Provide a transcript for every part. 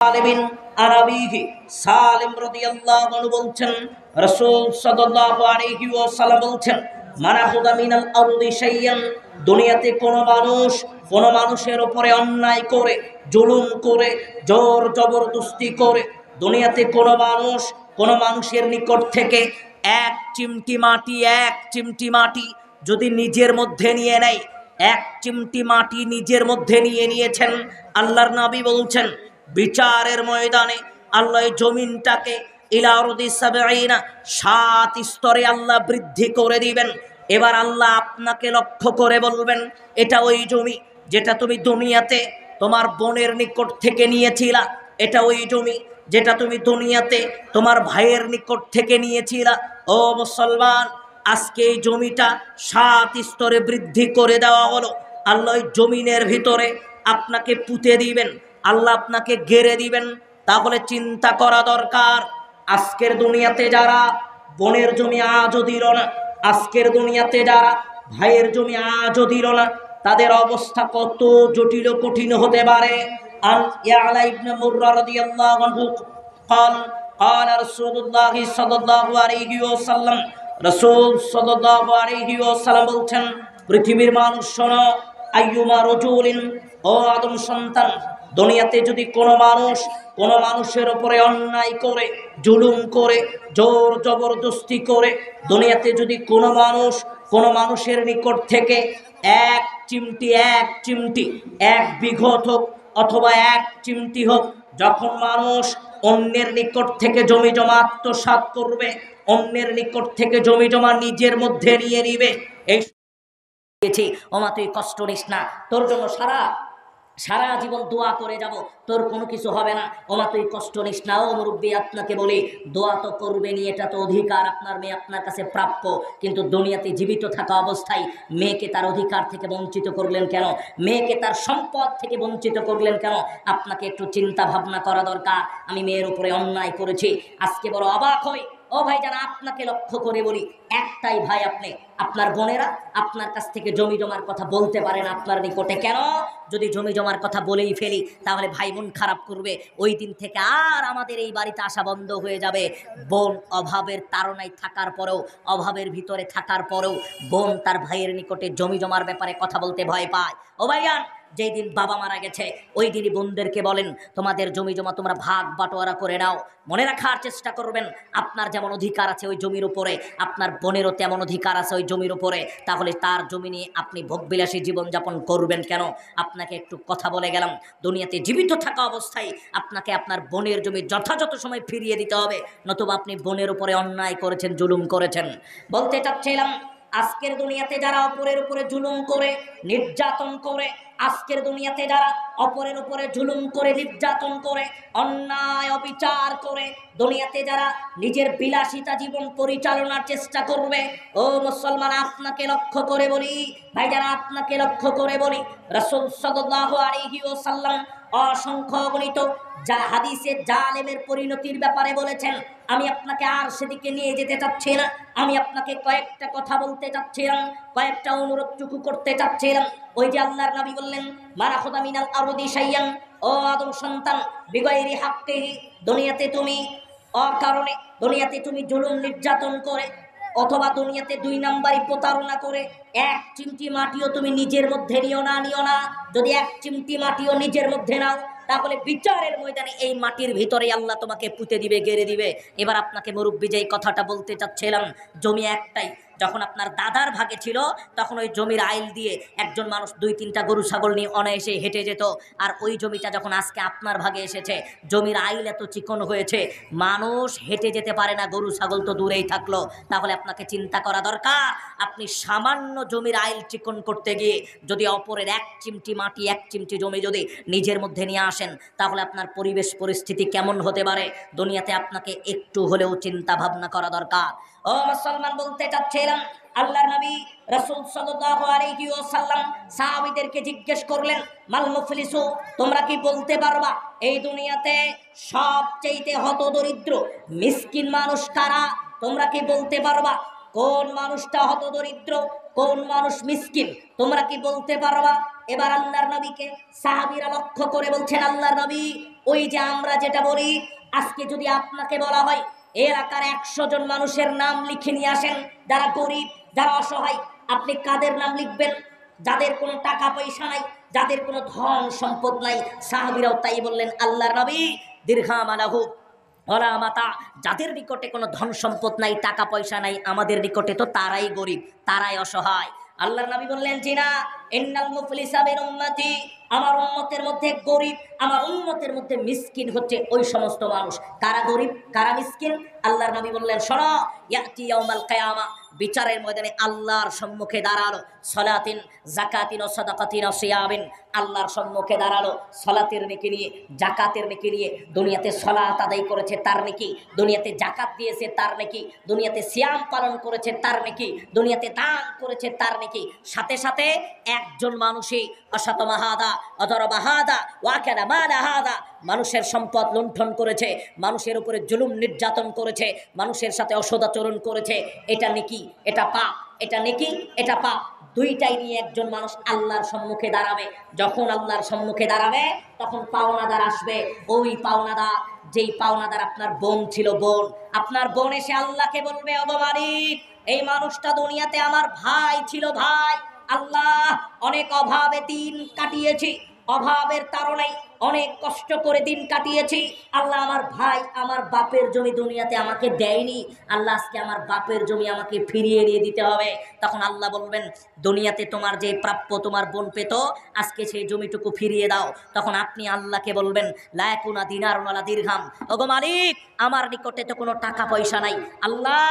সালিমিন আনাবিহি সালিম রাদিয়াল্লাহু আনহু বলছেন রাসূল সাল্লাল্লাহু আলাইহি ওয়াসাল্লাম বলছেন মানাহুদা মিনাল আরদি শাইয়ান দুনিয়াতে কোন মানুষের উপরে অন্যায় করে জুলুম করে জোর জবরদস্তি করে দুনিয়াতে কোন মানুষের নিকট থেকে এক চিমটি মাটি যদি নিজের মধ্যে নিয়ে নেয় এক চিমটি মাটি নিজের মধ্যে নিয়েছেন আল্লাহর নবী বলছেন বিচারের ময়দানে আল্লাহ জমিনটাকে ইলা আরদি সাবঈনা 7 স্তরে আল্লাহ বৃদ্ধি করে দিবেন। এবার আল্লাহ আপনাকে লক্ষ্য করে বলবেন এটা ওই জমি যেটা তুমি দুনিয়াতে তোমার বোনের নিকট থেকে নিয়েছিলা, এটা ওই জমি যেটা তুমি দুনিয়াতে তোমার ভাইয়ের নিকট থেকে নিয়েছিলা। ও মুসলমান, আজকে এই জমিটা 7 স্তরে বৃদ্ধি করে দেওয়া হলো। আল্লাহ জমিনের ভিতরে আপনাকে পুঁতে দিবেন, আল্লাহ আপনাকে গেড়ে দিবেন। তাহলে চিন্তা করা দরকার, আজকের দুনিয়াতে যারা বোনের জমি আজও দিল না, আজকের দুনিয়াতে যারা ভাইয়ের জমি আজও দিল না, তাদের অবস্থা কত জটিল কঠিন হতে পারে। আন ইয়ালা ইবনে মুররা রাদিয়াল্লাহু আনহু قال قال رسول الله صلى الله عليه وسلم রাসূল সাল্লাল্লাহু আলাইহি ওয়াসাল্লাম বলছেন পৃথিবীর মানুষ শোনো, আইয়ুমা রাজুলিন, ও আদম সন্তান, দুনিয়াতে যদি কোন মানুষের উপরে অন্যায় করে জুলুম করে জোর জবরদস্তি করে দুনিয়াতে যদি কোন মানুষের নিকট থেকে এক চিমটি এক বিঘত হোক অথবা এক চিমটি হোক, যখন মানুষ অন্যের নিকট থেকে জমি জমা আত্মসাৎ করবে, অন্যের নিকট থেকে জমি জমা নিজের মধ্যে নিয়ে নিবে, এই ওমা তুই কষ্ট নিস না, তোর জন্য সারা জীবন দোয়া করে যাব, তোর কোনো কিছু হবে না, ওমা তুই কষ্ট নিস না। ও মুরব্বী, আপনাকে বলি দোয়া তো করবেনই, এটা তো অধিকার, আপনার মেয়ে আপনার কাছে প্রাপ্য। কিন্তু দুনিয়াতে জীবিত থাকা অবস্থায় মেয়েকে তার অধিকার থেকে বঞ্চিত করলেন কেন? মেয়েকে তার সম্পদ থেকে বঞ্চিত করলেন কেন? আপনাকে একটু চিন্তা ভাবনা করা দরকার। আমি মেয়ের উপরে অন্যায় করেছি, আজকে বড় অবাক হই। ও ভাই, যারা আপনাকে লক্ষ্য করে বলি, একটাই ভাই আপনি, আপনার বোনেরা আপনার কাছ থেকে জমি জমার কথা বলতে পারেন আপনার নিকটে কেন? যদি জমি জমার কথা বলেই ফেলি তাহলে ভাই বোন খারাপ করবে, ওই দিন থেকে আর আমাদের এই বাড়িতে আসা বন্ধ হয়ে যাবে। বোন অভাবের তাড়নায় থাকার পরেও, অভাবের ভিতরে থাকার পরেও বোন তার ভাইয়ের নিকটে জমি জমার ব্যাপারে কথা বলতে ভয় পায়। ও ভাইয়ান, যেই দিন বাবা মারা গেছে ওই দিনই বোনদেরকে বলেন তোমাদের জমি জমা তোমরা ভাগ বাটোয়ারা করে নাও। মনে রাখার চেষ্টা করবেন, আপনার যেমন অধিকার আছে ওই জমির উপরে, আপনার বোনেরও তেমন অধিকার আছে ওই জমির উপরে। তাহলে তার জমি নিয়ে আপনি ভোগবিলাসী জীবনযাপন করবেন কেন? আপনাকে একটু কথা বলে গেলাম, দুনিয়াতে জীবিত থাকা অবস্থায় আপনাকে আপনার বোনের জমি যথাযথ সময় ফিরিয়ে দিতে হবে, নতুবা আপনি বোনের উপরে অন্যায় করেছেন, জুলুম করেছেন। বলতে চাচ্ছিলাম, আজকের দুনিয়াতে যারা অপরের উপরে জুলুম করে নির্যাতন করে, আজকের দুনিয়াতে যারা অপরের উপরে জুলুম করে নির্যাতন করে অন্যায় অবিচার করে দুনিয়াতে যারা নিজের বিলাসিতা জীবন পরিচালনার চেষ্টা করবে, ও মুসলমান আপনাকে লক্ষ্য করে বলি, ভাই যারা আপনাকে লক্ষ্য করে বলি, রাসূল সাল্লাল্লাহু আলাইহি ওয়াসাল্লাম অসংখ্য অগণিত হাদিসে জালেমের পরিণতির ব্যাপারে বলেছেন। আমি আপনাকে আর সেদিকে নিয়ে যেতে চাচ্ছি না, আমি আপনাকে কয়েকটা কথা বলতে চাচ্ছিলাম, কয়েকটা অনুরোধটুকু করতে চাচ্ছিলাম। ওই যে আল্লাহর নবী বললেন মানাখুদা মিনাল আরদি শাইয়ান, ও আদম সন্তান, বিগাইরি হাক্কিহি, দুনিয়াতে তুমি অকারণে দুনিয়াতে তুমি জুলুম নির্যাতন করে অথবা দুনিয়াতে 2 নাম্বারি প্রতারণা করে এক চিমটি মাটিও তুমি নিজের মধ্যে নিও না। যদি এক চিমটি মাটিও নিজের মধ্যে নাও তাহলে বিচারের ময়দানে এই মাটির ভিতরে আল্লাহ তোমাকে পুঁতে দিবে, গেড়ে দিবে। এবার আপনাকে মুরব্বী যেই কথাটা বলতে চাচ্ছিলাম, জমি একটাই, যখন আপনার দাদার ভাগে ছিল তখন ওই জমির আইল দিয়ে একজন মানুষ 2-3টা গরু ছাগল নিয়ে অনায়াসে হেঁটে যেত। আর ওই জমিটা যখন আজকে আপনার ভাগে এসেছে, জমির আইল এত চিকন হয়েছে মানুষ হেঁটে যেতে পারে না, গরু ছাগল তো দূরেই থাকলো। তাহলে আপনাকে চিন্তা করা দরকার, আপনি সামান্য জমির আইল চিকন করতে গিয়ে যদি অপরের এক চিমটি মাটি, এক চিমটি জমি যদি নিজের মধ্যে নিয়ে আসেন, তাহলে আপনার পরিবেশ পরিস্থিতি কেমন হতে পারে দুনিয়াতে আপনাকে একটু হলেও চিন্তা ভাবনা করা দরকার। ও মুসলমান, বলতে চাচ্ছিলাম, আল্লাহর নবী রাসূল সাল্লাল্লাহু আলাইহি ওয়াসাল্লাম সাহাবীদেরকে জিজ্ঞেস করলেন মাল মুফলিসু, তোমরা কি বলতে পারবা এই দুনিয়াতে সবচেয়ে হতদরিদ্র মিসকিন মানুষ কারা? তোমরা কি বলতে পারবা কোন মানুষটা হতদরিদ্র, কোন মানুষ মিসকিন? তোমরা কি বলতে পারবা? এবার আল্লাহর নবীকে সাহাবীরা লক্ষ্য করে বলছেন, আল্লাহর নবী ওই যে আমরা যেটা বলি, আজকে যদি আপনাকে বলা হয় এলাকার 100 জন মানুষের নাম লিখে নিয়ে আসেন যারা গরিব, যারা অসহায়, আপনি কাদের নাম লিখবেন? যাদের কোনো টাকা পয়সা নাই, যাদের কোনো ধন সম্পদ নাই। সাহাবীরাও তাই বললেন, আল্লাহর নবী দীর্ঘামালাহু ওলা মাতা, যাদের নিকটে কোনো ধন সম্পদ নাই, টাকা পয়সা নাই, আমাদের নিকটে তো তারাই গরিব, তারাই অসহায়। আল্লাহর নবী বললেন, জিনা ইন্নাল মুফলিসা মিন উম্মতি, আমার উম্মতের মধ্যে গরিব, আমার উম্মতের মধ্যে মিসকিন হচ্ছে ওই সমস্ত মানুষ। কারা গরিব, কারা মিসকিন? আল্লাহর নবী বললেন, শোনো, ইয়াতি ইয়াউমাল কিয়ামা, বিচারের ময়দানে আল্লাহর সম্মুখে দাঁড়ালো, সলাতিন যাকাতিন ও সাদাকাতিন ও সিয়ামিন, আল্লাহর সম্মুখে দাঁড়ালো সলাতের নেকি নিয়ে, জাকাতের নেকি নিয়ে। দুনিয়াতে সলাত আদায় করেছে তার নেকি, দুনিয়াতে জাকাত দিয়েছে তার নেকি, দুনিয়াতে সিয়াম পালন করেছে তার নেকি, দুনিয়াতে দান করেছে তার নেকি। সাথে সাথে একজন মানুষই অশতমাহাদা অদরবাহাদা ওয়াকানা মালাহাদা, মানুষের সম্পদ লুণ্ঠন করেছে, মানুষের উপরে জুলুম নির্যাতন করেছে, মানুষের সাথে অসদাচরণ করেছে, এটা নেকি, এটা পাপ, এটা নেকি, এটা পাপ। দুইটাই নিয়ে একজন মানুষ আল্লাহর সম্মুখে দাঁড়াবে। যখন আল্লাহর সম্মুখে দাঁড়াবে তখন পাওনাদার আসবে। ওই পাওনাদার, যেই পাওনাদার আপনার বোন ছিল, বোন, আপনার বোন এসে আল্লাহকে বলবে, ওগো মালিক, এই মানুষটা দুনিয়াতে আমার ভাই ছিল, ভাই, আল্লাহ অনেক অভাবে দিন কাটিয়েছি, অভাবের তাড়নায় অনেক কষ্ট করে দিন কাটিয়েছি, আল্লাহ আমার ভাই আমার বাপের জমি দুনিয়াতে আমাকে দেয়নি, আল্লাহ আজকে আমার বাপের জমি আমাকে ফিরিয়ে নিয়ে দিতে হবে। তখন আল্লাহ বলবেন, দুনিয়াতে তোমার যে প্রাপ্য তোমার বোন পেত, আজকে সেই জমিটুকু ফিরিয়ে দাও। তখন আপনি আল্লাহকে বলবেন, লায়াকুনা দিনারুন ওয়ালা দিরহাম, ওগো মালিক, আমার নিকটে তো কোনো টাকা পয়সা নাই, আল্লাহ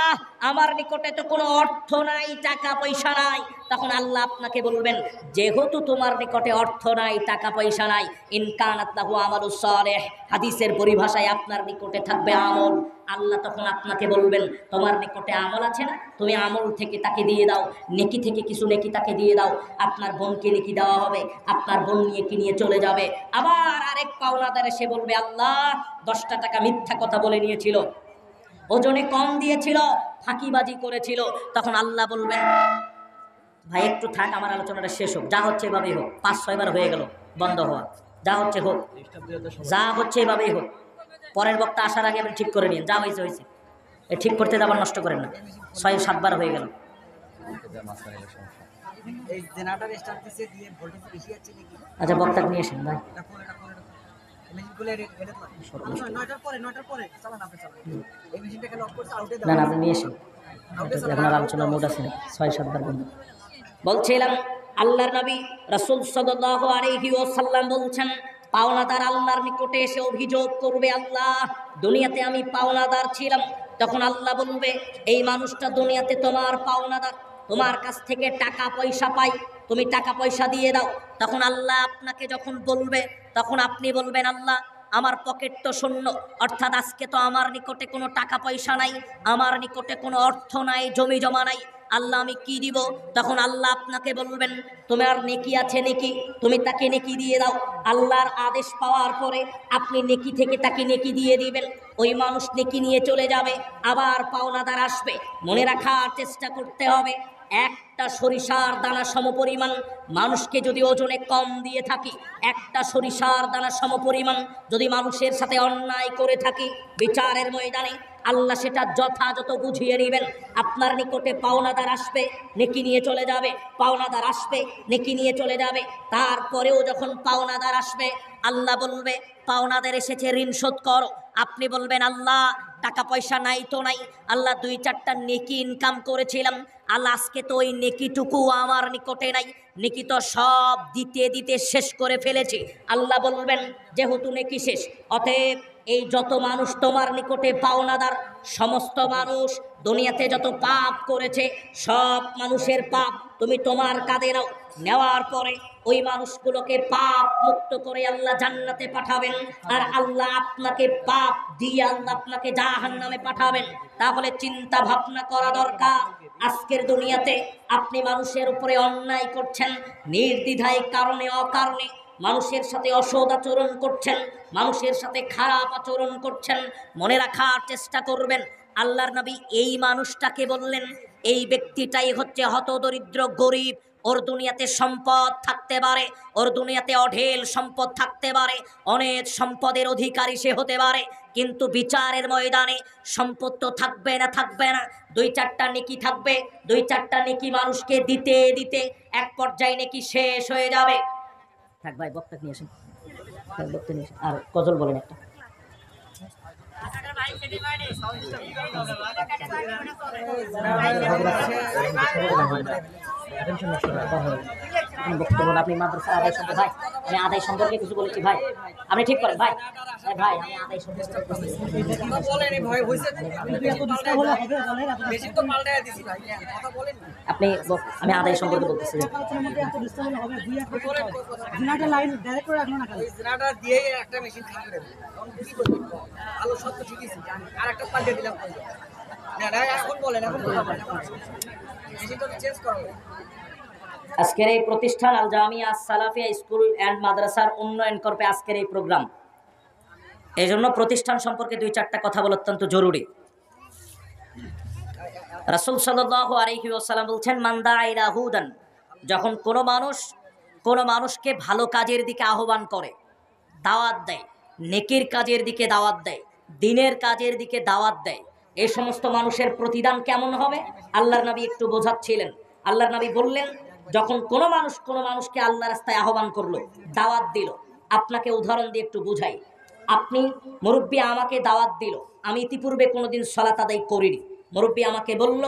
আমার নিকটে তো কোনো অর্থ নাই, টাকা পয়সা নাই। তখন আল্লাহ আপনাকে বলবেন, যেহেতু তোমার নিকটে অর্থ নাই, টাকা পয়সা নাই, ইনকানাত লাহু আমালুস সালেহ, হাদিসের পরিভাষায় আপনার নিকটে থাকবে আমল। আল্লাহ তখন আপনাকে বলবেন, তোমার নিকটে আমল আছে না, তুমি আমল থেকে তাকে দিয়ে দাও, নেকি থেকে কিছু নেকি তাকে দিয়ে দাও। আপনার বোনকে নেকি দেওয়া হবে, আপনার বোন নিয়ে কি নিয়ে চলে যাবে। আবার আরেক পাওনাদার এসে বলবে, আল্লাহ 10টা টাকা মিথ্যা কথা বলে নিয়েছিল, ওজনে কম দিয়েছিল, ফাঁকিবাজি করেছিল। তখন আল্লাহ বলবেন, ভাই একটু থাক, আমার আলোচনাটা শেষ হোক, যা হচ্ছে এভাবেই হোক, 5-6 বার হয়ে গেল বন্ধ হওয়া, যা হচ্ছে হোক, যা হচ্ছে এভাবেই হোক। পরের বক্তা আসার আগে আপনি ঠিক করে নিন, যা হয়েছে হয়েছে, ঠিক করতে যাবার নষ্ট করেন না। 6-7 বার হয়ে গেল। আচ্ছা বক্তা নিয়ে আসেন ভাই। না না, আপনি নিয়ে আসেন, আপনার আলোচনার মুড আছে না। 6-7 বার বন্ধ। বলছিলাম, আল্লাহর নবী রাসূল সাল্লাল্লাহু আলাইহি ওয়াসাল্লাম বলছেন, পাওনাদার আল্লাহর নিকটে এসে অভিযোগ করবে, আল্লাহ দুনিয়াতে আমি পাওনাদার ছিলাম। তখন আল্লাহ বলবে, এই মানুষটা দুনিয়াতে তোমার পাওনাদার, তোমার কাছ থেকে টাকা পয়সা পাই, তুমি টাকা পয়সা দিয়ে দাও। তখন আল্লাহ আপনাকে যখন বলবে, তখন আপনি বলবেন, আল্লাহ আমার পকেট তো শূন্য, অর্থাৎ আজকে তো আমার নিকটে কোনো টাকা পয়সা নাই, আমার নিকটে কোনো অর্থ নাই, জমি জমা নাই, আল্লাহ আমি কি দিব? তখন আল্লাহ আপনাকে বলবেন, তোমার নেকি আছে নেকি, তুমি তাকে নেকি দিয়ে দাও। আল্লাহর আদেশ পাওয়ার পরে আপনি নেকি থেকে তাকে নেকি দিয়ে দিবেন, ওই মানুষ নেকি নিয়ে চলে যাবে। আবার পাওনাদার আসবে। মনে রাখার চেষ্টা করতে হবে, একটা সরিষার দানা সমপরিমাণ মানুষকে যদি ওজনে কম দিয়ে থাকি, একটা সরিষার দানা সমপরিমাণ যদি মানুষের সাথে অন্যায় করে থাকি, বিচারের ময়দানে আল্লাহ সেটা যথাযথ বুঝিয়ে নেবেন। আপনার নিকটে পাওনাদার আসবে, নেকি নিয়ে চলে যাবে, পাওনাদার আসবে, নেকি নিয়ে চলে যাবে। তারপরেও যখন পাওনাদার আসবে, আল্লাহ বলবে, পাওনাদার এসেছে, ঋণ শোধ করো। আপনি বলবেন, আল্লাহ টাকা পয়সা নাই তো নাই, আল্লাহ 2-4টা নেকি ইনকাম করেছিলাম, আল্লাহ আজকে তো ওই নেকিটুকু আমার নিকটে নাই, নেকি তো সব দিতে দিতে শেষ করে ফেলেছি। আল্লাহ বলবেন, যেহেতু নেকি শেষ, অতএব এই যত মানুষ তোমার নিকটে পাওনাদার, সমস্ত মানুষ দুনিয়াতে যত পাপ করেছে, সব মানুষের পাপ তুমি তোমার কাঁধে নাও। নেওয়ার পরে ওই মানুষগুলোকে পাপ মুক্ত করে আল্লাহ জান্নাতে পাঠাবেন, আর আল্লাহ আপনাকে পাপ দিয়ে আল্লাহ আপনাকে জাহান্নামে পাঠাবেন। তাহলে চিন্তা ভাবনা করা দরকার। আজকের দুনিয়াতে আপনি মানুষের উপরে অন্যায় করছেন, নির্দ্বিধায় কারণে অকারণে মানুষের সাথে অসৎ আচরণ করছেন, মানুষের সাথে খারাপ আচরণ করছেন। মনে রাখার চেষ্টা করবেন, আল্লাহর নবী এই মানুষটাকে বললেন, এই ব্যক্তিটাই হচ্ছে হতদরিদ্র, গরিব, ওর দুনিয়াতে সম্পদ থাকতে পারে, ওর দুনিয়াতে অঢেল সম্পদ থাকতে পারে, অনেক সম্পদের অধিকারী সে হতে পারে, কিন্তু বিচারের ময়দানে সম্পদ তো থাকবে না, থাকবে না, দুই চারটা নেকি থাকবে, দুই চারটা নেকি মানুষকে দিতে দিতে এক পর্যায়ে নেকি শেষ হয়ে যাবে। থাক ভাই, বক্তা নিয়ে আসেন, বক্তা নিয়ে আসেন, আর গজল বলেন একটা। আপনি মাদ্রাসা আদায় সম্পর্কে, ভাই আমি আদায় সম্পর্কে কিছু বলেছি, ভাই আপনি ঠিক করেন ভাই, ভাই আমি আদায় সম্পর্কে আপনি, আমি আদায় সম্পর্কে বলতেছি। আজকের এই প্রতিষ্ঠান আল জামিয়া সালাফিয়া স্কুল অ্যান্ড মাদ্রাসার উন্নয়ন করবে আজকের এই প্রোগ্রাম। এই জন্য প্রতিষ্ঠান সম্পর্কে দুই চারটা কথা বলা অত্যন্ত জরুরি। রাসূল সাল্লাল্লাহু আলাইহি ওয়াসাল্লাম বলছেন, মান দাআ ইলা হুদান, যখন কোনো মানুষকে ভালো কাজের দিকে আহ্বান করে, দাওয়াত দেয়, নেকির কাজের দিকে দাওয়াত দেয়, দ্বীনের কাজের দিকে দাওয়াত দেয়, এই সমস্ত মানুষের প্রতিদান কেমন হবে আল্লাহর নবী একটু বোঝাচ্ছিলেন। আল্লাহর নবী বললেন, যখন কোনো মানুষকে আল্লাহ রাস্তায় আহ্বান করলো, দাওয়াত দিল, আপনাকে উদাহরণ দিয়ে একটু বুঝাই। আপনি, মুরব্বী আমাকে দাওয়াত দিল, আমি ইতিপূর্বে কোনোদিন সালাত আদায় করিনি, মুরব্বী আমাকে বলল,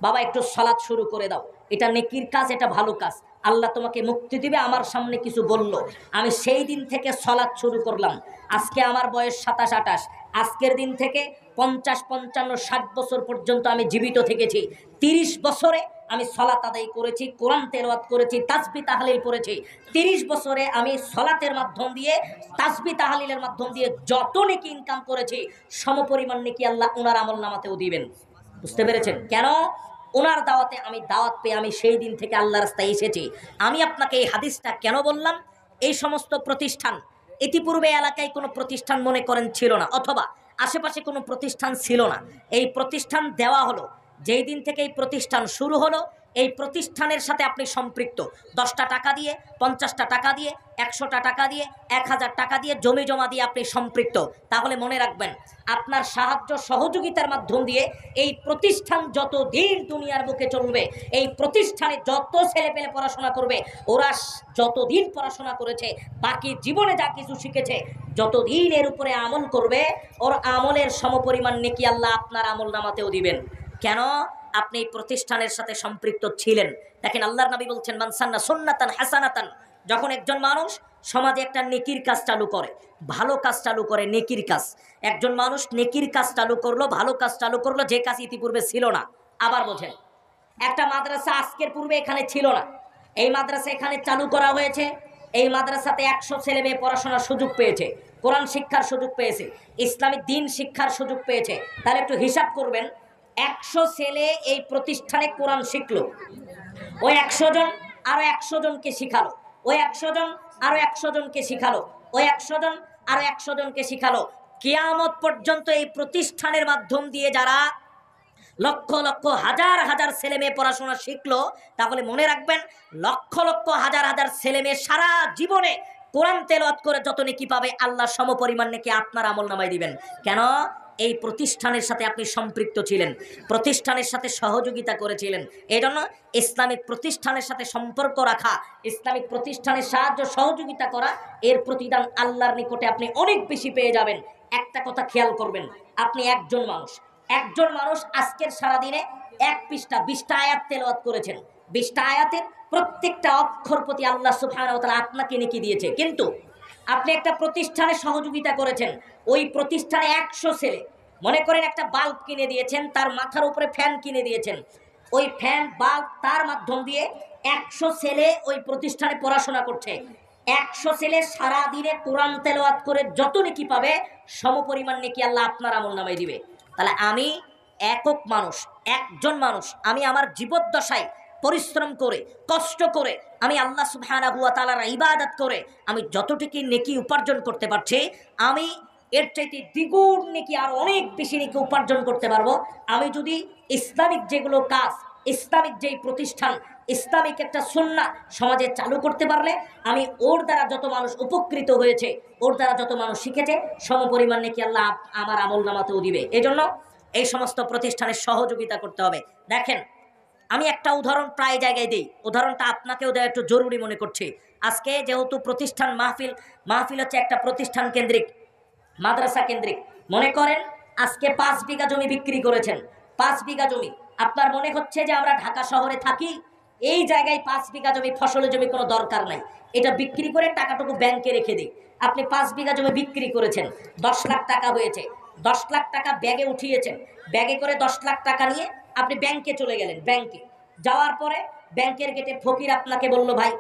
বাবা একটু সালাত শুরু করে দাও, এটা নেকির কাজ, এটা ভালো কাজ, আল্লাহ তোমাকে মুক্তি দিবে, আমার সামনে কিছু বলল, আমি সেই দিন থেকে সালাত শুরু করলাম। আজকে আমার বয়স 27-28, আজকের দিন থেকে 50, 55, 60 বছর পর্যন্ত আমি জীবিত থেকেছি। 30 বছরে আমি সালাত আদায় করেছি, কোরআন তেলাওয়াত করেছি, তাসবিহ তাহলিল করেছি। 30 বছরে আমি সালাতের মাধ্যম দিয়ে, তাসবিহ তাহলিলের মাধ্যম দিয়ে যত নেকি ইনকাম করেছি, সমপরিমাণ নেকি আল্লাহ ওনার আমলনামাতেও দিবেন। বুঝতে পেরেছেন? কেন? ওনার দাওয়াতে আমি দাওয়াত পেয়ে আমি সেই দিন থেকে আল্লাহর রাস্তায় এসেছি। আমি আপনাকে এই হাদিসটা কেন বললাম? এই সমস্ত প্রতিষ্ঠান, ইতিপূর্বে এলাকায় কোনো প্রতিষ্ঠান মনে করেন ছিল না, অথবা আশেপাশে কোনো প্রতিষ্ঠান ছিল না। এই প্রতিষ্ঠান দেওয়া হলো, যেই দিন থেকে এই প্রতিষ্ঠান শুরু হলো, এই প্রতিষ্ঠানের সাথে আপনি সম্পৃক্ত। 10টা টাকা দিয়ে, 50টা টাকা দিয়ে, 100টা টাকা দিয়ে, 1000 টাকা দিয়ে, জমি জমা দিয়ে আপনি সম্পৃক্ত। তাহলে মনে রাখবেন, আপনার সাহায্য সহযোগিতার মাধ্যম দিয়ে এই প্রতিষ্ঠান যত দিন দুনিয়ার বুকে চলবে, এই প্রতিষ্ঠানে যত ছেলেপেলে পড়াশোনা করবে, ওরা যতদিন পড়াশোনা করেছে, বাকি জীবনে যা কিছু শিখেছে, যতদিন এর উপরে আমল করবে, ওর আমলের সমপরিমাণ নেকি আল্লাহ আপনার আমল নামাতেও দিবেন। কেন? আপনি এই প্রতিষ্ঠানের সাথে সম্পৃক্ত ছিলেন। দেখেন, আল্লাহর নবী বলছেন, মান সান্না সুন্নাতান হাসানাতান, যখন একজন মানুষ সমাজে একটা নেকির কাজ চালু করে, ভালো কাজ চালু করে, নেকির কাজ, একজন মানুষ নেকির কাজ চালু করলো, ভালো কাজ চালু করলো, যে কাজ ইতিপূর্বে ছিল না। আবার বোঝেন, একটা মাদ্রাসা আজকের পূর্বে এখানে ছিল না, এই মাদ্রাসা এখানে চালু করা হয়েছে। এই মাদ্রাসাতে 100 ছেলে মেয়ে পড়াশোনার সুযোগ পেয়েছে, কোরআন শিক্ষার সুযোগ পেয়েছে, ইসলামিক দ্বীন শিক্ষার সুযোগ পেয়েছে। তাহলে একটু হিসাব করবেন, 100 ছেলে এই প্রতিষ্ঠানে কোরআন শিখলো, ওই 100 জন আরো 100 জনকে শিখালো, ওই 100 জন আরো 100 জনকে শিখালো, ওই 100 জন আরো 100 জনকে শিখালো। কিয়ামত পর্যন্ত এই প্রতিষ্ঠানের মাধ্যম দিয়ে যারা লক্ষ লক্ষ হাজার হাজার ছেলে মেয়ে পড়াশোনা শিখলো, তাহলে মনে রাখবেন, লক্ষ লক্ষ হাজার হাজার ছেলে মেয়ে সারা জীবনে কোরআন তেলাওয়াত করে যত নেকি পাবে, আল্লাহ সমপরিমাণ নেকি আপনার আমলনামায় দিবেন। কেন? এই প্রতিষ্ঠানের সাথে আপনি সম্পৃক্ত ছিলেন, প্রতিষ্ঠানের সাথে সহযোগিতা করেছিলেন। এই জন্য ইসলামিক প্রতিষ্ঠানের সাথে সম্পর্ক রাখা, ইসলামিক প্রতিষ্ঠানের সাহায্য সহযোগিতা করা, এর প্রতিদান আল্লাহর নিকটে আপনি অনেক বেশি পেয়ে যাবেন। একটা কথা খেয়াল করবেন, আপনি একজন মানুষ আজকের সারাদিনে 1 পৃষ্ঠা 20টা আয়াত তেলাওয়াত করেছেন, 20টা আয়াতের প্রত্যেকটা অক্ষর প্রতি আল্লাহ সুবহানাহু ওয়া তাআলা আপনাকে নেকি দিয়েছে। কিন্তু আপনি একটা প্রতিষ্ঠানে সহযোগিতা করেছেন, ওই প্রতিষ্ঠানে 100 ছেলে, মনে করেন একটা বাল্ব কিনে দিয়েছেন, তার মাথার উপরে ফ্যান কিনে দিয়েছেন, ওই ফ্যান বাল্ব তার মাধ্যম দিয়ে 100 ছেলে ওই প্রতিষ্ঠানে পড়াশোনা করছে। 100 ছেলে সারা দিনে কোরআন তেলাওয়াত করে যত নেকি পাবে, সমপরিমাণ নেকি আল্লাহ আপনার আমলনামায় দিবে। তাহলে আমি একজন মানুষ, আমি আমার জীবদ্দশায় পরিশ্রম করে, কষ্ট করে, আমি আল্লাহ সুবহানাহু ওয়া তাআলার ইবাদত করে আমি যতটুকু নেকি উপার্জন করতে পারছি, আমি এর চাইতে দ্বিগুণ নেকি আর অনেক বেশি নেকি উপার্জন করতে পারবো আমি যদি ইসলামিক যেগুলো কাজ, ইসলামিক যেই প্রতিষ্ঠান, ইসলামিক একটা সুন্নাহ সমাজে চালু করতে পারলে আমি ওর দ্বারা যত মানুষ উপকৃত হয়েছে, ওর দ্বারা যত মানুষ শিখেছে, সমপরিমাণ নাকি আল্লাহ আমার আমল নামাতেও দিবে। এজন্য এই সমস্ত প্রতিষ্ঠানের সহযোগিতা করতে হবে। দেখেন, আমি একটা উদাহরণ প্রায় জায়গায় দিই, উদাহরণটা আপনাকেও দেওয়া একটু জরুরি মনে করছি। আজকে যেহেতু প্রতিষ্ঠান মাহফিল হচ্ছে একটা প্রতিষ্ঠান কেন্দ্রিক, মাদ্রাসা কেন্দ্রিক। মনে করেন আজকে 5 বিঘা জমি বিক্রি করেছেন, 5 বিঘা জমি। আপনার মনে হচ্ছে যে আমরা ঢাকা শহরে থাকি, এই জায়গায় 5 বিঘা জমি, ফসলের জমি কোনো দরকার নাই, এটা বিক্রি করে টাকাটুকু ব্যাংকে রেখে দিই। আপনি 5 বিঘা জমি বিক্রি করেছেন, 10 লাখ টাকা হয়েছে, 10 লাখ টাকা ব্যাগে উঠিয়েছেন, ব্যাগে করে 10 লাখ টাকা নিয়ে আপনি ব্যাংকে চলে গেলেন। ব্যাংকে যাওয়ার পরে ব্যাংকের গেটে ফকির আপনাকে বলল, ভাই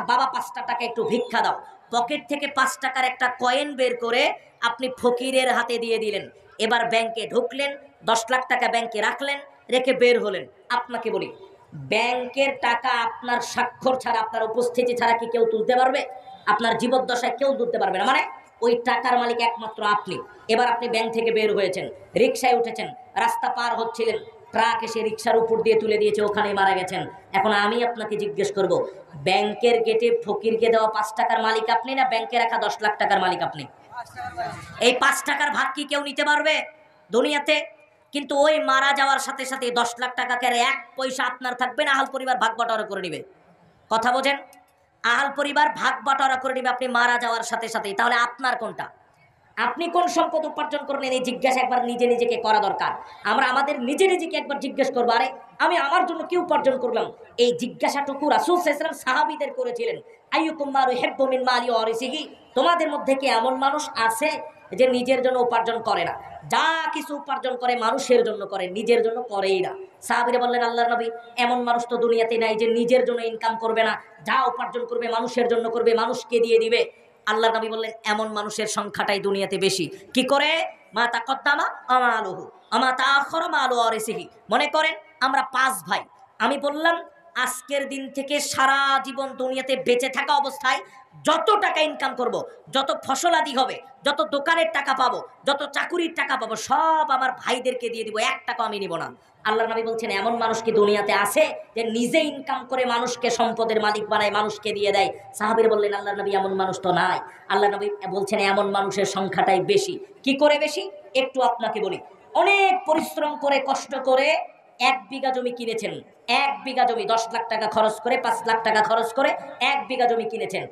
বাবা 5টা টাকা একটু ভিক্ষা দাও। পকেট থেকে 5 টাকার একটা কয়েন বের করে আপনি ফকিরের হাতে দিয়ে দিলেন। এবার ব্যাংকে ঢুকলেন, 10 লাখ টাকা ব্যাংকে রাখলেন, রেখে বের হলেন। আপনাকে বলি, ব্যাংকের টাকা আপনার স্বাক্ষর ছাড়া, আপনার উপস্থিতি ছাড়া কি কেউ তুলতে পারবে? আপনার জীবদ্দশায় কেউ তুলতে পারবে না। মানে ওই টাকার মালিক একমাত্র আপনি। এবার আপনি ব্যাংক থেকে বের হয়েছেন, রিক্সায় উঠেছেন, রাস্তা পার হচ্ছিলেন, ট্রাক এসে রিক্সার উপর দিয়ে তুলে দিয়েছে, ওখানেই মারা গেছেন। এখন আমি আপনাকে জিজ্ঞেস করব, ব্যাংকের গেটে ফকিরকে দেওয়া 5 টাকার মালিক আপনি, না ব্যাংকে রাখা 10 লাখ টাকার মালিক আপনি? এই 5 টাকার ভাগ কি কেউ নিতে পারবে দুনিয়াতে? কিন্তু ওই মারা যাওয়ার সাথে সাথে 10 লাখ টাকাকে 1 পয়সা আপনার থাকবে না, আহাল পরিবার ভাগ বাটোয়ারা করে নেবে। কথা বোঝেন? আহাল পরিবার ভাগ বাটোয়ারা করে নেবে আপনি মারা যাওয়ার সাথে সাথেই। তাহলে আপনার কোনটা? আপনি কোন সম্পদ উপার্জন করলেন, এই জিজ্ঞাসা একবার নিজেকে করা দরকার। আমরা আমাদের নিজেকে একবার জিজ্ঞেস করবো, আরে আমি আমার জন্য কি উপার্জন করলাম? এই জিজ্ঞাসাটুকু রাসূল সাল্লাল্লাহু আলাইহি ওয়াসাল্লাম সাহাবীদের করেছিলেন। আইয়ুকুম মা ইউহিব্বু মিন মালি ওয়ারিসিহি, তোমাদের মধ্যে কি এমন মানুষ আছে যে নিজের জন্য উপার্জন করে না? যা কিছু উপার্জন করে মানুষের জন্য করে, নিজের জন্য করেই না। সাহাবীরা বললেন, আল্লাহর নবী, এমন মানুষ তো দুনিয়াতে নাই যে নিজের জন্য ইনকাম করবে না, যা উপার্জন করবে মানুষের জন্য করবে, মানুষকে দিয়ে দিবে। আল্লাহ নবী বললেন, এমন মানুষের সংখ্যাটাই দুনিয়াতে বেশি। কি করে? মা তাকদ্দামা আমালুহু আমা তাআখারা মালু ওয়ারিসিহি। মনে করেন আমরা 5 ভাই, আমি বললাম আজকের দিন থেকে সারা জীবন দুনিয়াতে বেঁচে থাকা অবস্থায় যত টাকা ইনকাম করব, যত ফসলাদি হবে, যত দোকানের টাকা পাবো, যত চাকুরির টাকা পাবো, সব আমার ভাইদেরকে দিয়ে দিব, 1 টাকা আমি নিব না। আল্লাহর নবী বলছেন, এমন মানুষ কি দুনিয়াতে আছে যে নিজে ইনকাম করে মানুষকে সম্পদের মালিক বানায়, মানুষকে দিয়ে দেয়? সাহাবীরা বললেন, আল্লাহর নবী, এমন মানুষ তো নাই। আল্লাহর নবী বলছেন, এমন মানুষের সংখ্যাটাই বেশি। কি করে বেশি? একটু আপনাকে বলি। অনেক পরিশ্রম করে, কষ্ট করে 1 বিঘা জমি কিনেছেন। 1 বিঘা জমি 10 লাখ টাকা খরচ করে, 5 লাখ টাকা খরচ করে 1 বিঘা জমি কিনেছেন।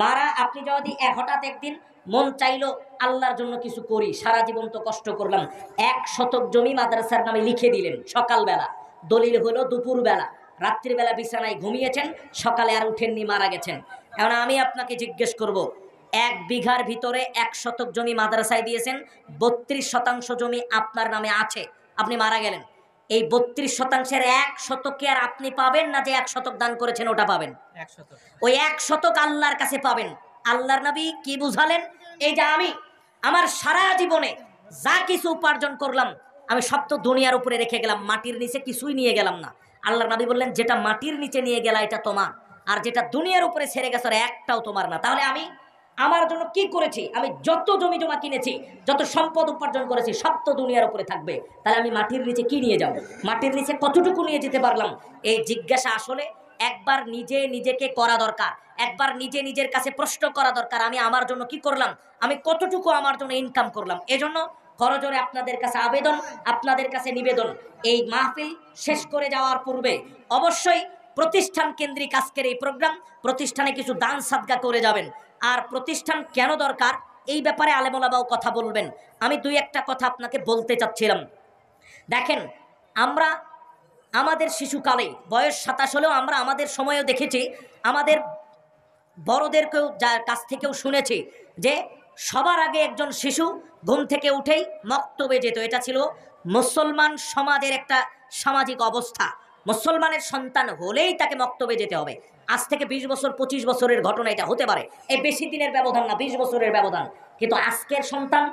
মারা আপনি যদি হঠাৎ একদিন মন চাইলো আল্লাহর জন্য কিছু করি, সারা জীবন তো কষ্ট করলাম, 1 শতক জমি মাদ্রাসার নামে লিখে দিলেন। সকালবেলা দলিল হলো দুপুরবেলা, রাত্রিবেলা বিছানায় ঘুমিয়েছেন, সকালে আর উঠেননি, মারা গেছেন। এখন আমি আপনাকে জিজ্ঞেস করব, 1 বিঘার ভিতরে 1 শতক জমি মাদ্রাসায় দিয়েছেন, 32 শতাংশ জমি আপনার নামে আছে, আপনি মারা গেলেন। এই 32 শতাংশের 1 শতকে আর আপনি পাবেন না, যে 1 শতক দান করেছেন ওটা পাবেন? ওই 1 শতক আল্লাহর কাছে পাবেন। আল্লাহর নবী কি বুঝালেন? এই যে আমি আমার সারা জীবনে যা কিছু উপার্জন করলাম, আমি সব তো দুনিয়ার উপরে রেখে গেলাম, মাটির নিচে কিছুই নিয়ে গেলাম না। আল্লাহর নবী বললেন, যেটা মাটির নিচে নিয়ে গেলা এটা তোমার, আর যেটা দুনিয়ার উপরে ছেড়ে গেছে একটাও তোমার না। তাহলে আমি আমার জন্য কি করেছি? আমি যত জমি জমা কিনেছি, যত সম্পদ উপার্জন করেছি, সব তো দুনিয়ার উপরে থাকবে। তাহলে আমি মাটির নিচে কি নিয়ে যাব? মাটির নিচে কতটুকু নিয়ে যেতে পারলাম? এই জিজ্ঞাসা আসলে একবার নিজেকে করা দরকার, একবার নিজের কাছে প্রশ্ন করা দরকার, আমি আমার জন্য কি করলাম, আমি কতটুকু আমার জন্য ইনকাম করলাম। এজন্য করজোরে আপনাদের কাছে আবেদন, আপনাদের কাছে নিবেদন, এই মাহফিল শেষ করে যাওয়ার পূর্বে অবশ্যই প্রতিষ্ঠান কেন্দ্রিক আজকের এই প্রোগ্রাম, প্রতিষ্ঠানে কিছু দান সাদকা করে যাবেন। আর প্রতিষ্ঠান কেন দরকার এই ব্যাপারে আলেম ওলামাও কথা বলবেন। আমি 2-1টা কথা আপনাকে বলতে চাচ্ছিলাম। দেখেন, আমরা আমাদের শিশুকালে বয়স 27 হলেও আমরা আমাদের সময়েও দেখেছি, আমাদের বড়দেরকেও যার কাছ থেকেও শুনেছি যে সবার আগে একজন শিশু ঘুম থেকে উঠেই মক্তবে যেত। এটা ছিল মুসলমান সমাজের একটা সামাজিক অবস্থা। মুসলমানের সন্তান হলেই তাকে মক্তবে যেতে হবে। আজ থেকে 20 বছর 25 বছরের ঘটনা এটা হতে পারে, এই বেশি দিনের ব্যবধান না, 20 বছরের ব্যবধান। কিন্তু আজকের সন্তান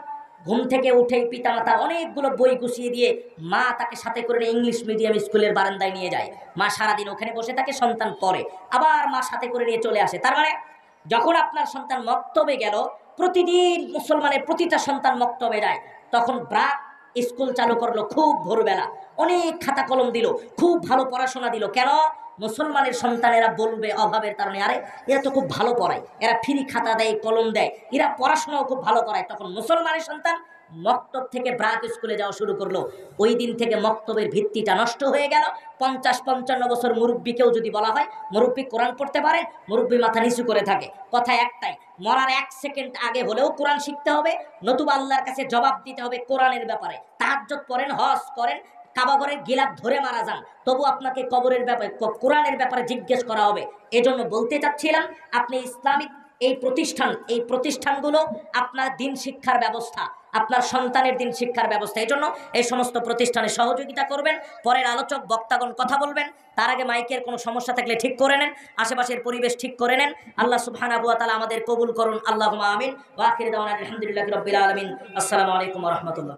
ঘুম থেকে উঠেই পিতামাতা অনেকগুলো বই গুছিয়ে দিয়ে মা তাকে সাথে করে ইংলিশ মিডিয়াম স্কুলের বারান্দায় নিয়ে যায়। মা সারাদিন ওখানে বসে থাকে, সন্তান পড়ে, আবার মা সাথে করে নিয়ে চলে আসে। তার মানে যখন আপনার সন্তান মক্তবে গেল, প্রতিদিন মুসলমানের প্রতিটা সন্তান মক্তবে যায়, তখন ব্রাক স্কুল চালু করলো খুব ভোরবেলা, অনেক খাতা কলম দিল, খুব ভালো পড়াশোনা দিল। কেন? মুসলমানের সন্তানেরা বলবে অভাবের কারণে, আরে এরা তো খুব ভালো পড়ায়, এরা ফ্রি খাতা দেয়, কলম দেয়, এরা পড়াশোনাও খুব ভালো করায়। তখন মুসলমানের সন্তান মক্তব থেকে ব্রাক স্কুলে যাওয়া শুরু করলো। ওই দিন থেকে মক্তবের ভিত্তিটা নষ্ট হয়ে গেল। 50-55 বছর মুরব্বীকেও যদি বলা হয় মুরব্বী কোরআন পড়তে পারে, মুরব্বী মাথা নিচু করে থাকে। কথা একটাই, মরার 1 সেকেন্ড আগে হলেও কোরআন শিখতে হবে, নতুবা আল্লাহর কাছে জবাব দিতে হবে কোরআনের ব্যাপারে। তাহাজ্জুদ পড়েন, হজ করেন, কাবা ঘরের গিলাফ ধরে মারা যান, তবু আপনাকে কবরের ব্যাপারে, কোরআনের ব্যাপারে জিজ্ঞেস করা হবে। এজন্য বলতে চাচ্ছিলাম, আপনি ইসলামিক এই প্রতিষ্ঠানগুলো আপনার দিন শিক্ষার ব্যবস্থা, আপনার সন্তানের দিন শিক্ষার ব্যবস্থা। এই জন্য এই সমস্ত প্রতিষ্ঠানে সহযোগিতা করবেন। পরের আলোচক বক্তাগণ কথা বলবেন, তার আগে মাইকের কোনো সমস্যা থাকলে ঠিক করে নেন, আশেপাশের পরিবেশ ঠিক করে নেন। আল্লাহ সুবহানাহু ওয়া তাআলা আমাদের কবুল করুন। আল্লাহুম্মা আমিন। ওয়া আখিরু দাওয়ানা আলহামদুলিল্লাহি রাব্বিল আলামিন। আসসালামু আলাইকুম ওয়া রাহমাতুল্লাহ।